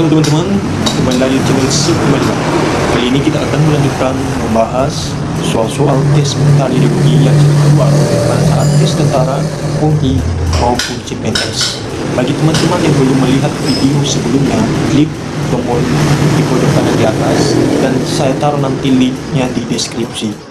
Halo teman-teman, kembali lagi di channel Sip kembali. Kali ini kita akan melanjutkan membahas soal-soal tes mental ideologi yang keluar pada saat tes tentara, polri maupun CPNS. Bagi teman-teman yang belum melihat video sebelumnya, klik tombol di pojok kanan di atas dan saya taruh nanti linknya di deskripsi.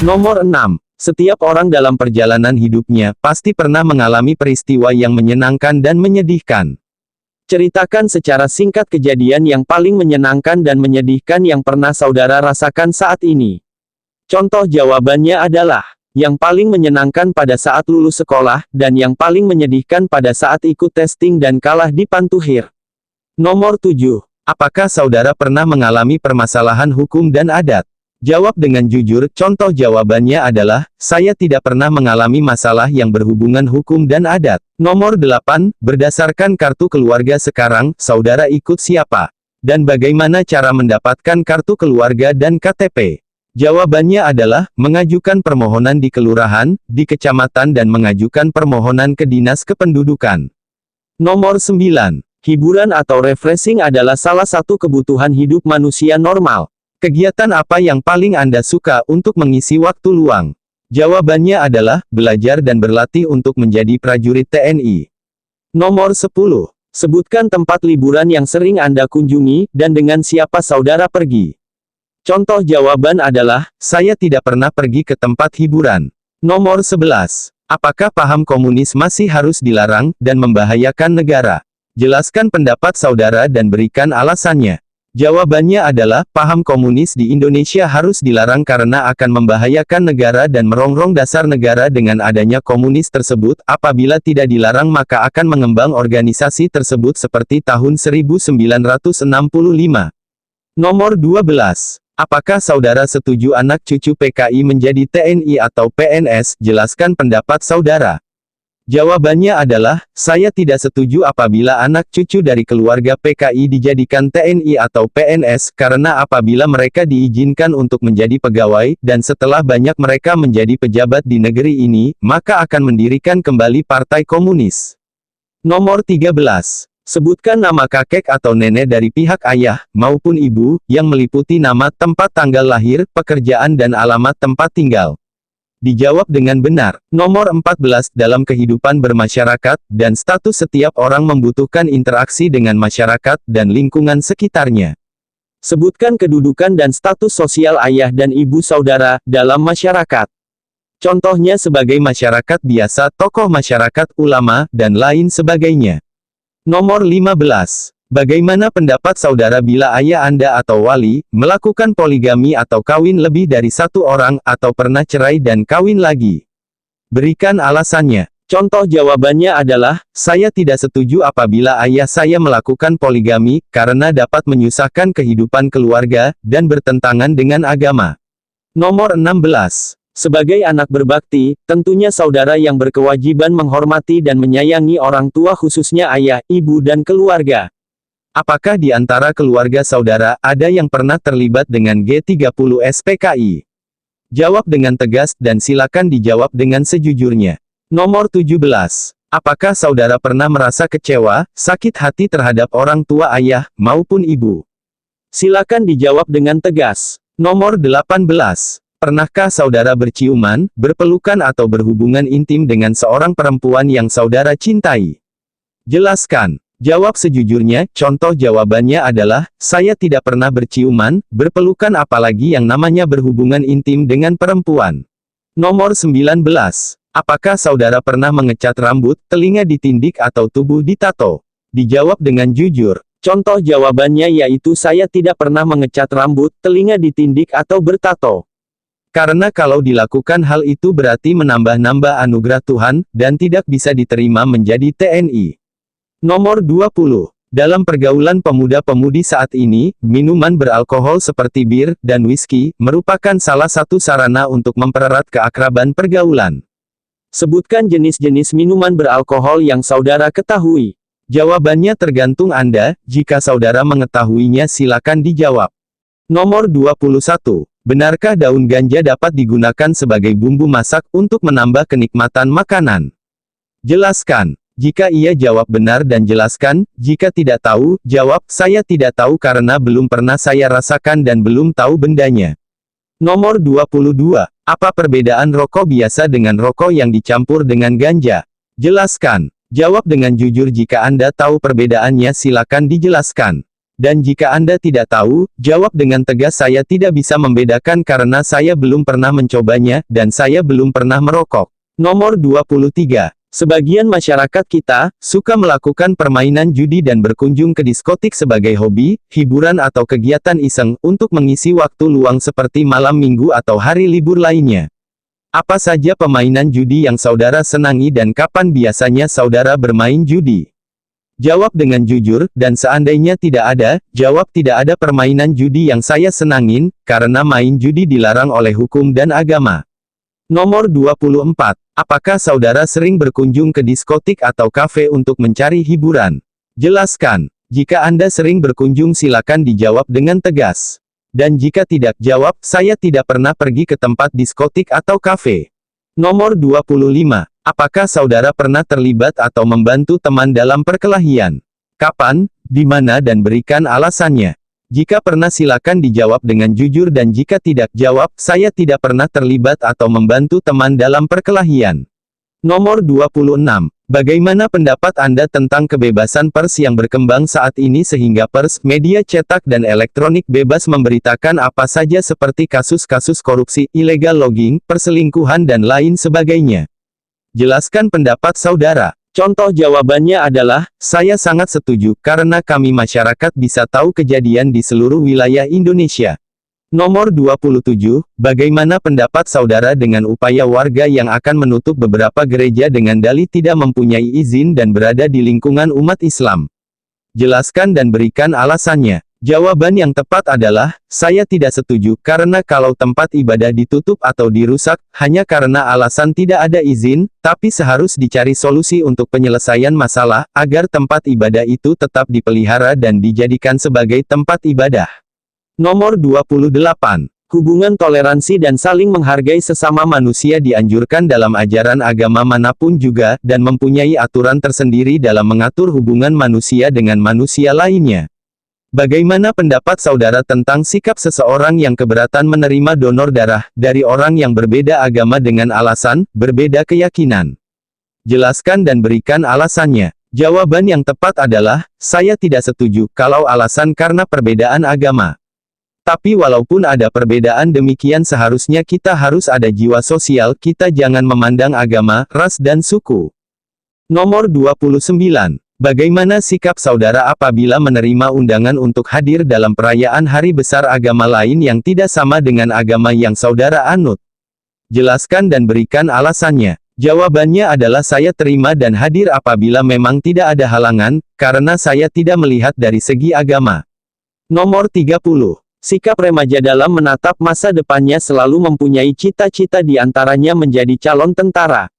Nomor 6. Setiap orang dalam perjalanan hidupnya pasti pernah mengalami peristiwa yang menyenangkan dan menyedihkan. Ceritakan secara singkat kejadian yang paling menyenangkan dan menyedihkan yang pernah saudara rasakan saat ini. Contoh jawabannya adalah, yang paling menyenangkan pada saat lulus sekolah, dan yang paling menyedihkan pada saat ikut testing dan kalah di Pantuhir. Nomor 7. Apakah saudara pernah mengalami permasalahan hukum dan adat? Jawab dengan jujur. Contoh jawabannya adalah, saya tidak pernah mengalami masalah yang berhubungan hukum dan adat. Nomor 8, berdasarkan kartu keluarga sekarang, saudara ikut siapa? Dan bagaimana cara mendapatkan kartu keluarga dan KTP? Jawabannya adalah, mengajukan permohonan di kelurahan, di kecamatan dan mengajukan permohonan ke dinas kependudukan. Nomor 9, hiburan atau refreshing adalah salah satu kebutuhan hidup manusia normal. Kegiatan apa yang paling Anda suka untuk mengisi waktu luang? Jawabannya adalah, belajar dan berlatih untuk menjadi prajurit TNI. Nomor 10. Sebutkan tempat liburan yang sering Anda kunjungi, dan dengan siapa saudara pergi. Contoh jawaban adalah, saya tidak pernah pergi ke tempat hiburan. Nomor 11. Apakah paham komunis masih harus dilarang, dan membahayakan negara? Jelaskan pendapat saudara dan berikan alasannya. Jawabannya adalah, paham komunis di Indonesia harus dilarang karena akan membahayakan negara dan merongrong dasar negara. Dengan adanya komunis tersebut, apabila tidak dilarang maka akan mengembang organisasi tersebut seperti tahun 1965. Nomor 12. Apakah saudara setuju anak cucu PKI menjadi TNI atau PNS? Jelaskan pendapat saudara. Jawabannya adalah, saya tidak setuju apabila anak cucu dari keluarga PKI dijadikan TNI atau PNS, karena apabila mereka diizinkan untuk menjadi pegawai, dan setelah banyak mereka menjadi pejabat di negeri ini, maka akan mendirikan kembali Partai Komunis. Nomor 13. Sebutkan nama kakek atau nenek dari pihak ayah, maupun ibu, yang meliputi nama, tempat tanggal lahir, pekerjaan dan alamat tempat tinggal. Dijawab dengan benar. Nomor 14. Dalam kehidupan bermasyarakat, dan status setiap orang membutuhkan interaksi dengan masyarakat, dan lingkungan sekitarnya. Sebutkan kedudukan dan status sosial ayah dan ibu saudara, dalam masyarakat. Contohnya sebagai masyarakat biasa, tokoh masyarakat, ulama, dan lain sebagainya. Nomor 15. Bagaimana pendapat saudara bila ayah Anda atau wali, melakukan poligami atau kawin lebih dari satu orang, atau pernah cerai dan kawin lagi? Berikan alasannya. Contoh jawabannya adalah, saya tidak setuju apabila ayah saya melakukan poligami, karena dapat menyusahkan kehidupan keluarga, dan bertentangan dengan agama. Nomor 16. Sebagai anak berbakti, tentunya saudara yang berkewajiban menghormati dan menyayangi orang tua khususnya ayah, ibu dan keluarga. Apakah di antara keluarga saudara, ada yang pernah terlibat dengan G30 SPKI? Jawab dengan tegas, dan silakan dijawab dengan sejujurnya. Nomor 17. Apakah saudara pernah merasa kecewa, sakit hati terhadap orang tua ayah, maupun ibu? Silakan dijawab dengan tegas. Nomor 18. Pernahkah saudara berciuman, berpelukan atau berhubungan intim dengan seorang perempuan yang saudara cintai? Jelaskan. Jawab sejujurnya. Contoh jawabannya adalah, saya tidak pernah berciuman, berpelukan apalagi yang namanya berhubungan intim dengan perempuan. Nomor 19. Apakah saudara pernah mengecat rambut, telinga ditindik atau tubuh ditato? Dijawab dengan jujur. Contoh jawabannya yaitu saya tidak pernah mengecat rambut, telinga ditindik atau bertato. Karena kalau dilakukan hal itu berarti menambah-nambah anugerah Tuhan, dan tidak bisa diterima menjadi TNI. Nomor 20. Dalam pergaulan pemuda-pemudi saat ini, minuman beralkohol seperti bir dan whisky merupakan salah satu sarana untuk mempererat keakraban pergaulan. Sebutkan jenis-jenis minuman beralkohol yang saudara ketahui. Jawabannya tergantung Anda, jika saudara mengetahuinya silakan dijawab. Nomor 21. Benarkah daun ganja dapat digunakan sebagai bumbu masak untuk menambah kenikmatan makanan? Jelaskan. Jika iya jawab benar dan jelaskan, jika tidak tahu, jawab, saya tidak tahu karena belum pernah saya rasakan dan belum tahu bendanya. Nomor 22. Apa perbedaan rokok biasa dengan rokok yang dicampur dengan ganja? Jelaskan. Jawab dengan jujur jika Anda tahu perbedaannya silakan dijelaskan. Dan jika Anda tidak tahu, jawab dengan tegas saya tidak bisa membedakan karena saya belum pernah mencobanya, dan saya belum pernah merokok. Nomor 23. Sebagian masyarakat kita, suka melakukan permainan judi dan berkunjung ke diskotik sebagai hobi, hiburan atau kegiatan iseng, untuk mengisi waktu luang seperti malam minggu atau hari libur lainnya. Apa saja permainan judi yang saudara senangi dan kapan biasanya saudara bermain judi? Jawab dengan jujur, dan seandainya tidak ada, jawab tidak ada permainan judi yang saya senangin, karena main judi dilarang oleh hukum dan agama. Nomor 24. Apakah saudara sering berkunjung ke diskotik atau kafe untuk mencari hiburan? Jelaskan. Jika Anda sering berkunjung silakan dijawab dengan tegas. Dan jika tidak, jawab, saya tidak pernah pergi ke tempat diskotik atau kafe. Nomor 25. Apakah saudara pernah terlibat atau membantu teman dalam perkelahian? Kapan, di mana dan berikan alasannya. Jika pernah silakan dijawab dengan jujur dan jika tidak, jawab, saya tidak pernah terlibat atau membantu teman dalam perkelahian. Nomor 26. Bagaimana pendapat Anda tentang kebebasan pers yang berkembang saat ini sehingga pers, media cetak dan elektronik bebas memberitakan apa saja seperti kasus-kasus korupsi, illegal logging, perselingkuhan dan lain sebagainya? Jelaskan pendapat saudara. Contoh jawabannya adalah, saya sangat setuju, karena kami masyarakat bisa tahu kejadian di seluruh wilayah Indonesia. Nomor 27, bagaimana pendapat saudara dengan upaya warga yang akan menutup beberapa gereja dengan dalih tidak mempunyai izin dan berada di lingkungan umat Islam? Jelaskan dan berikan alasannya. Jawaban yang tepat adalah, saya tidak setuju, karena kalau tempat ibadah ditutup atau dirusak, hanya karena alasan tidak ada izin, tapi seharus dicari solusi untuk penyelesaian masalah, agar tempat ibadah itu tetap dipelihara dan dijadikan sebagai tempat ibadah. Nomor 28. Hubungan toleransi dan saling menghargai sesama manusia dianjurkan dalam ajaran agama manapun juga, dan mempunyai aturan tersendiri dalam mengatur hubungan manusia dengan manusia lainnya. Bagaimana pendapat saudara tentang sikap seseorang yang keberatan menerima donor darah dari orang yang berbeda agama dengan alasan berbeda keyakinan? Jelaskan dan berikan alasannya. Jawaban yang tepat adalah, saya tidak setuju kalau alasan karena perbedaan agama. Tapi walaupun ada perbedaan demikian seharusnya kita harus ada jiwa sosial, kita jangan memandang agama, ras dan suku. Nomor 29. Bagaimana sikap saudara apabila menerima undangan untuk hadir dalam perayaan hari besar agama lain yang tidak sama dengan agama yang saudara anut? Jelaskan dan berikan alasannya. Jawabannya adalah saya terima dan hadir apabila memang tidak ada halangan, karena saya tidak melihat dari segi agama. Nomor 30. Sikap remaja dalam menatap masa depannya selalu mempunyai cita-cita di antaranya menjadi calon tentara.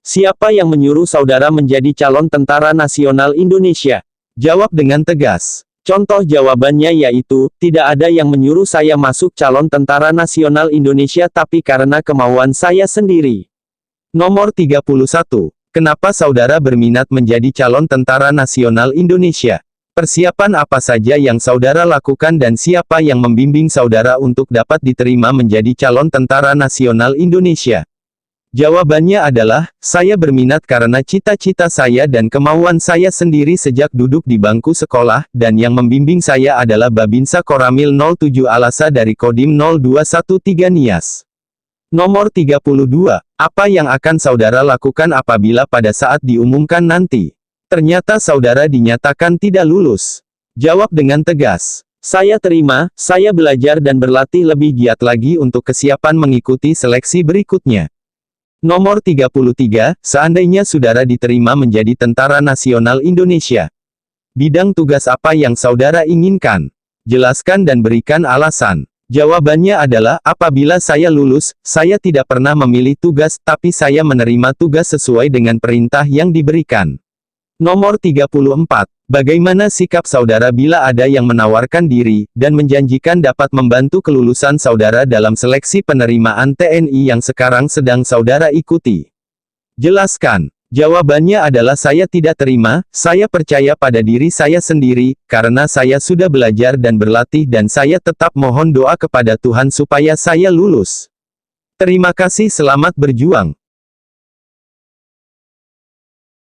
Siapa yang menyuruh saudara menjadi calon tentara nasional Indonesia? Jawab dengan tegas. Contoh jawabannya yaitu, tidak ada yang menyuruh saya masuk calon tentara nasional Indonesia tapi karena kemauan saya sendiri. Nomor 31. Kenapa saudara berminat menjadi calon tentara nasional Indonesia? Persiapan apa saja yang saudara lakukan dan siapa yang membimbing saudara untuk dapat diterima menjadi calon tentara nasional Indonesia? Jawabannya adalah, saya berminat karena cita-cita saya dan kemauan saya sendiri sejak duduk di bangku sekolah, dan yang membimbing saya adalah Babinsa Koramil 07 Alasa dari Kodim 0213 Nias. Nomor 32. Apa yang akan saudara lakukan apabila pada saat diumumkan nanti ternyata saudara dinyatakan tidak lulus? Jawab dengan tegas. Saya terima, saya belajar dan berlatih lebih giat lagi untuk kesiapan mengikuti seleksi berikutnya. Nomor 33, seandainya saudara diterima menjadi Tentara Nasional Indonesia, bidang tugas apa yang saudara inginkan? Jelaskan dan berikan alasan. Jawabannya adalah, apabila saya lulus, saya tidak pernah memilih tugas, tapi saya menerima tugas sesuai dengan perintah yang diberikan. Nomor 34. Bagaimana sikap saudara bila ada yang menawarkan diri, dan menjanjikan dapat membantu kelulusan saudara dalam seleksi penerimaan TNI yang sekarang sedang saudara ikuti? Jelaskan. Jawabannya adalah saya tidak terima, saya percaya pada diri saya sendiri, karena saya sudah belajar dan berlatih dan saya tetap mohon doa kepada Tuhan supaya saya lulus. Terima kasih, selamat berjuang.